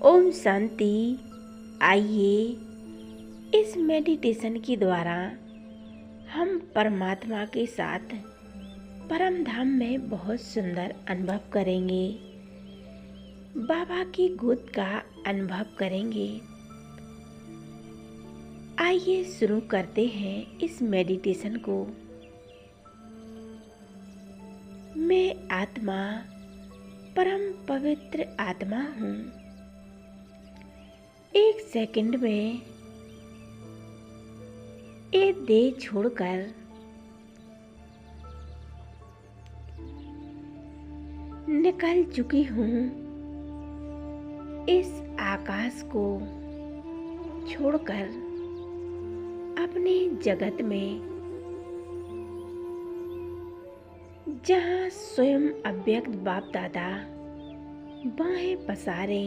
ओम शांति। आइए इस मेडिटेशन के द्वारा हम परमात्मा के साथ परम धाम में बहुत सुंदर अनुभव करेंगे, बाबा की गोद का अनुभव करेंगे। आइए शुरू करते हैं इस मेडिटेशन को। मैं आत्मा परम पवित्र आत्मा हूँ। एक सेकंड में ये देह छोड़कर निकल चुकी हूँ। इस आकाश को छोड़कर अपने जगत में, जहाँ स्वयं अव्यक्त बाप दादा बाहें पसारे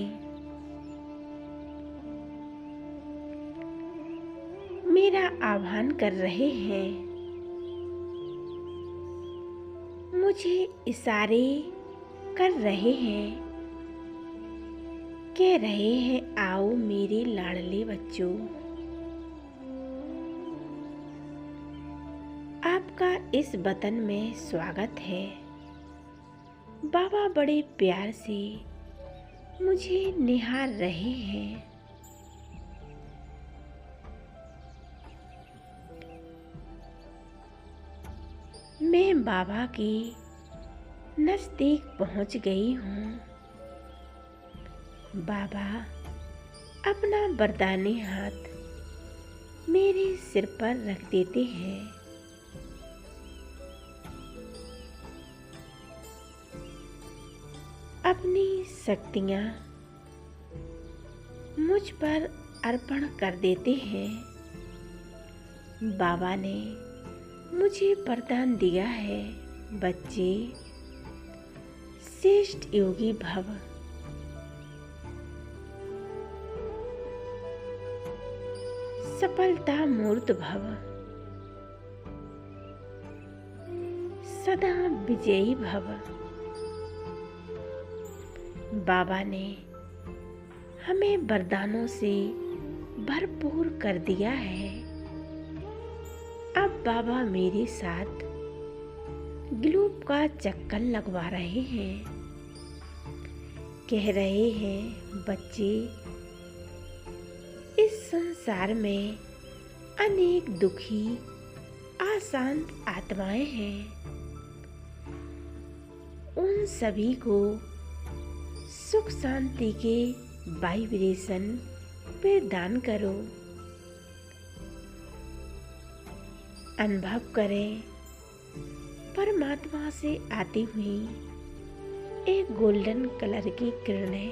मेरा आह्वान कर रहे हैं, मुझे इशारे कर रहे हैं, कह रहे हैं आओ मेरे लाडले बच्चों। आपका इस वतन में स्वागत है। बाबा बड़े प्यार से मुझे निहार रहे हैं। मैं बाबा के नज़दीक पहुंच गई हूँ। बाबा अपना वरदानी हाथ मेरे सिर पर रख देते हैं। अपनी शक्तियाँ मुझ पर अर्पण कर देते हैं। बाबा ने मुझे वरदान दिया है, बच्चे श्रेष्ठ योगी भव। सफलता मूर्त भव। सदा विजयी भव। बाबा ने हमें वरदानों से भरपूर कर दिया है। अब बाबा मेरे साथ ग्लोब का चक्कर लगवा रहे हैं, कह रहे हैं बच्चे इस संसार में अनेक दुखी अशांत आत्माएं हैं। उन सभी को सुख शांति के वाइब्रेशन प्रदान करो। अनुभव करें परमात्मा से आती हुई एक गोल्डन कलर की किरणें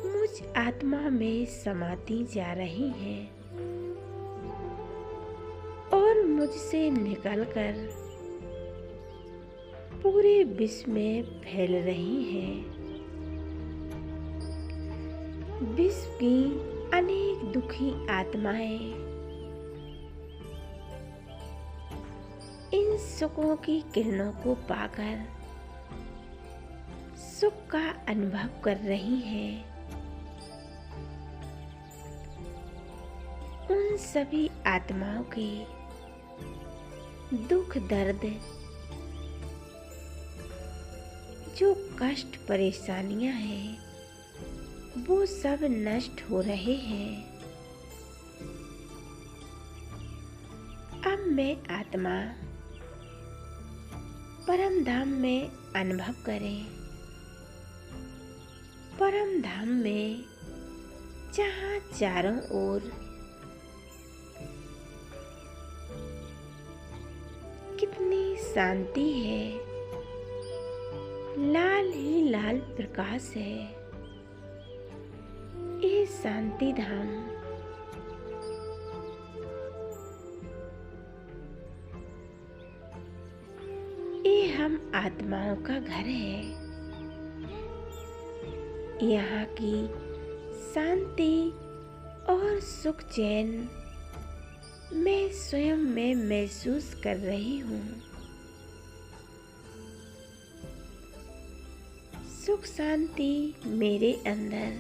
मुझ आत्मा में समाती जा रही हैं और मुझसे निकलकर पूरे विश्व में फैल रही हैं। विश्व की अनेक दुखी आत्माएं इन सुखों की किरणों को पाकर सुख का अनुभव कर रही हैं। उन सभी आत्माओं के दुख दर्द, जो कष्ट परेशानियां हैं, वो सब नष्ट हो रहे हैं। अब मैं आत्मा परम धाम में अनुभव करें। परम धाम में जहाँ चारों ओर कितनी शांति है, लाल ही लाल प्रकाश है। ये शांति धाम हम आत्माओं का घर है। यहाँ की शांति और सुख चैन मैं स्वयं में महसूस कर रही हूँ। सुख सुख शांति मेरे अंदर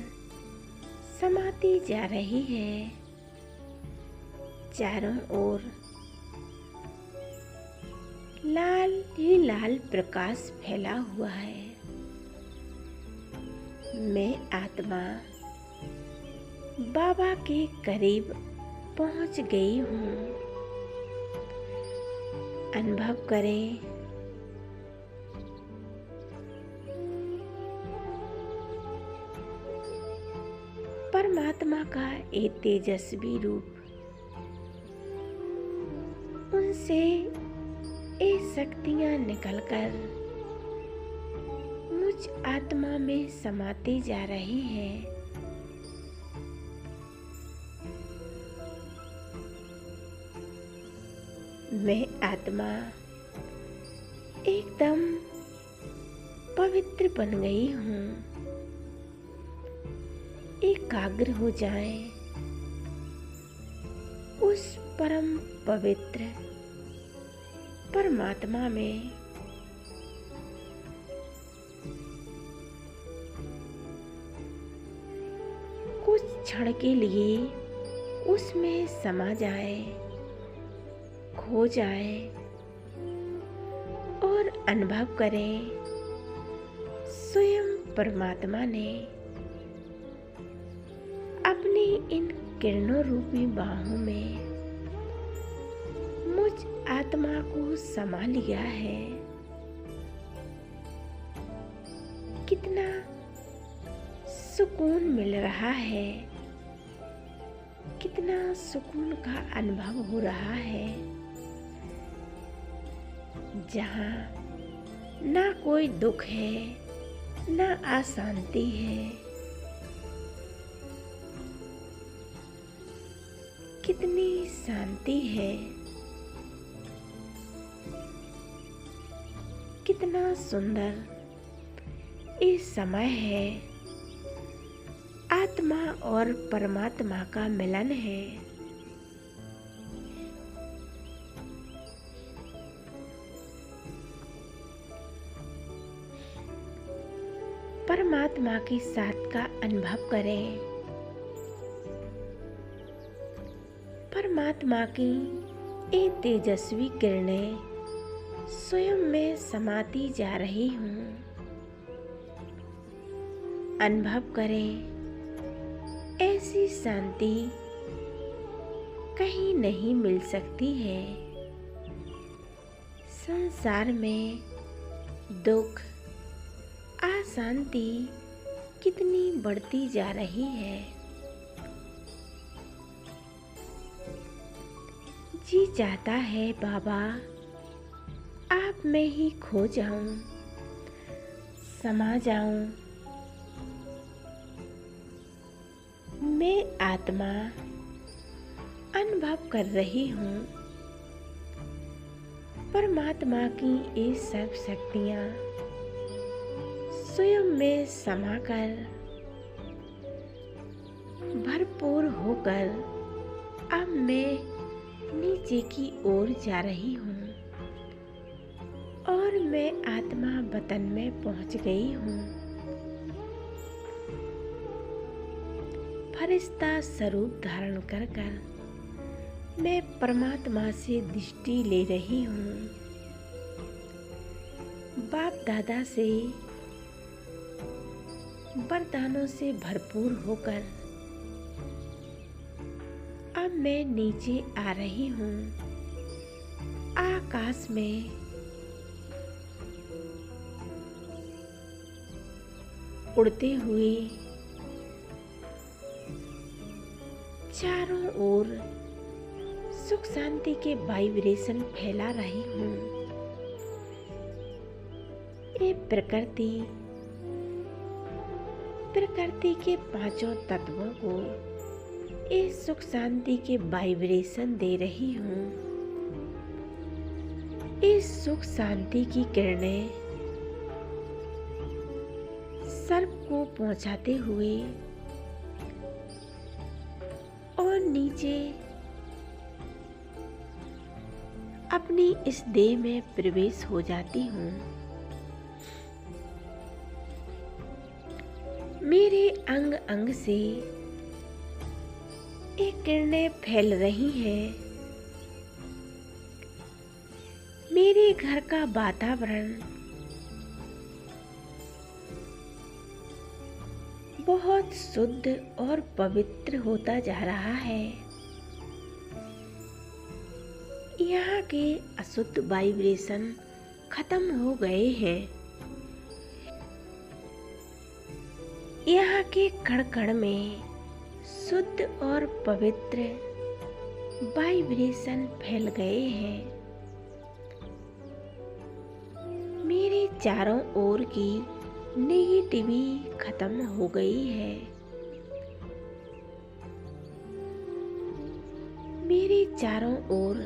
समाती जा रही है। चारों ओर लाल ही लाल प्रकाश फैला हुआ है। मैं आत्मा बाबा के करीब पहुंच गई हूँ। अनुभव करें परमात्मा का एक तेजस्वी रूप। उनसे ये शक्तियाँ निकलकर मुझ आत्मा में समाती जा रही हैं। मैं आत्मा एकदम पवित्र बन गई हूँ। एकाग्र हो जाएं उस परम पवित्र परमात्मा में। कुछ क्षण के लिए उसमें समा जाए, खो जाए और अनुभव करें स्वयं परमात्मा ने अपनी इन किरणों रूपी बाहों में मुझ आत्मा को समा लिया है। कितना सुकून मिल रहा है, कितना सुकून का अनुभव हो रहा है, जहाँ ना कोई दुख है, ना अशांति है। कितनी शांति है, कितना सुंदर ये समय है। आत्मा और परमात्मा का मिलन है। परमात्मा के साथ का अनुभव करें। परमात्मा की ये तेजस्वी किरणें स्वयं में समाती जा रही हूँ। अनुभव करें ऐसी शांति कहीं नहीं मिल सकती है। संसार में दुख, अशांति कितनी बढ़ती जा रही है। जी चाहता है बाबा आप में ही खो जाऊं, समा जाऊं। मैं आत्मा अनुभव कर रही हूँ परमात्मा की ये सब शक्तियाँ स्वयं में समाकर भरपूर होकर अब मैं नीचे की ओर जा रही हूँ और मैं आत्मा वतन में पहुँच गई हूँ। फरिश्ता स्वरूप धारण कर कर मैं परमात्मा से दृष्टि ले रही हूँ। बाप दादा से वरदानों से भरपूर होकर अब मैं नीचे आ रही हूँ। आकाश में उड़ते हुए चारों ओर सुख शांति के वाइब्रेशन फैला रही हूँ। ये प्रकृति के पांचों तत्वों को ये सुख शांति के वाइब्रेशन दे रही हूँ। इस सुख शांति की किरणें सर्प को पहुंचाते हुए और नीचे अपनी इस देह में प्रवेश हो जाती हूँ। मेरे अंग अंग से ये किरणें फैल रही हैं। मेरे घर का वातावरण बहुत शुद्ध और पवित्र होता जा रहा है। यहाँ के अशुद्ध वाइब्रेशन खत्म हो गए हैं। यहाँ के कण कण में शुद्ध और पवित्र वाइब्रेशन फैल गए हैं। मेरे चारों ओर की नेगेटिविटी खत्म हो गई है। मेरे चारों ओर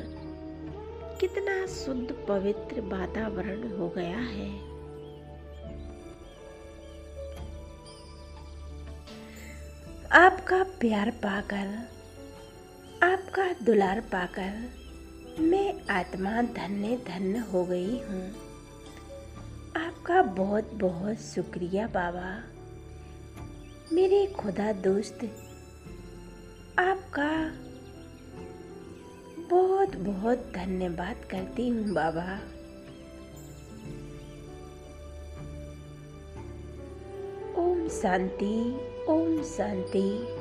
कितना शुद्ध पवित्र वातावरण हो गया है। आपका प्यार पाकर, आपका दुलार पाकर मैं आत्मा धन्य धन्य हो गई हूँ। आपका बहुत बहुत शुक्रिया बाबा। मेरे खुदा दोस्त, आपका बहुत बहुत धन्यवाद करती हूँ बाबा। ओम शांति, ओम शांति।